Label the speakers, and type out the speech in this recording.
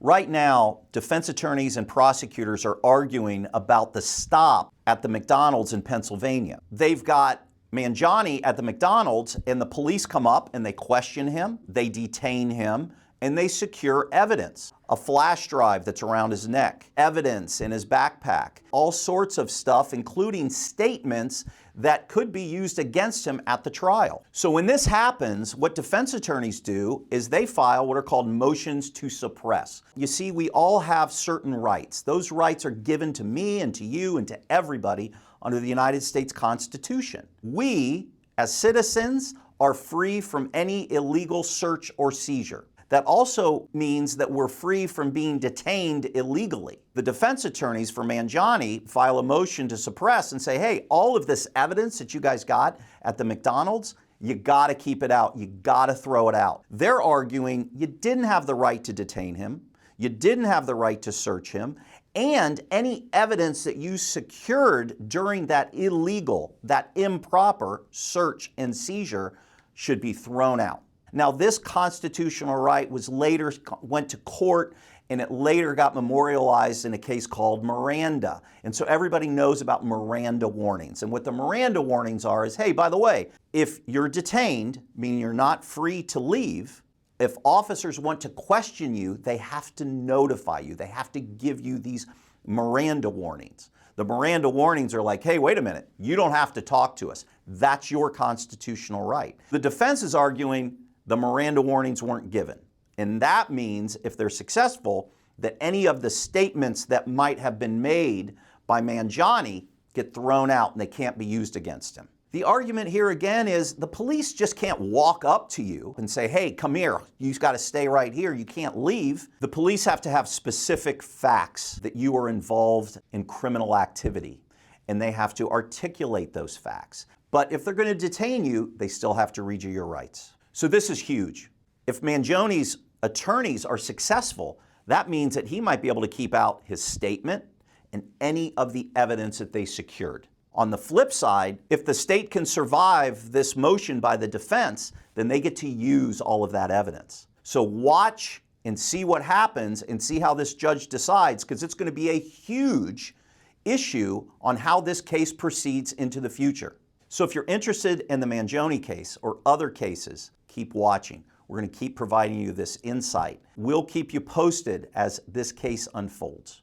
Speaker 1: Right now, defense attorneys and prosecutors are arguing about the stop at the McDonald's in Pennsylvania. They've got Mangione at the McDonald's, and the police come up and they question him, they detain him, and they secure evidence. A flash drive that's around his neck, evidence in his backpack, all sorts of stuff, including statements that could be used against him at the trial. So when this happens, what defense attorneys do is they file what are called motions to suppress. You see, we all have certain rights. Those rights are given to me and to you and to everybody under the United States Constitution. We, as citizens, are free from any illegal search or seizure. That also means that we're free from being detained illegally. The defense attorneys for Mangione file a motion to suppress and say, hey, all of this evidence that you guys got at the McDonald's, you gotta keep it out, you gotta throw it out. They're arguing you didn't have the right to detain him, you didn't have the right to search him, and any evidence that you secured during that illegal, that improper search and seizure should be thrown out. Now, this constitutional right went to court, and it later got memorialized in a case called Miranda. And so everybody knows about Miranda warnings. And what the Miranda warnings are is, hey, by the way, if you're detained, meaning you're not free to leave, if officers want to question you, they have to notify you. They have to give you these Miranda warnings. The Miranda warnings are like, hey, wait a minute, you don't have to talk to us. That's your constitutional right. The defense is arguing the Miranda warnings weren't given. And that means, if they're successful, that any of the statements that might have been made by Mangione get thrown out and they can't be used against him. The argument here again is the police just can't walk up to you and say, hey, come here, you've got to stay right here, you can't leave. The police have to have specific facts that you are involved in criminal activity, and they have to articulate those facts. But if they're going to detain you, they still have to read you your rights. So this is huge. If Mangione's attorneys are successful, that means that he might be able to keep out his statement and any of the evidence that they secured. On the flip side, if the state can survive this motion by the defense, then they get to use all of that evidence. So watch and see what happens and see how this judge decides, because it's going to be a huge issue on how this case proceeds into the future. So if you're interested in the Mangione case or other cases, keep watching. We're going to keep providing you this insight. We'll keep you posted as this case unfolds.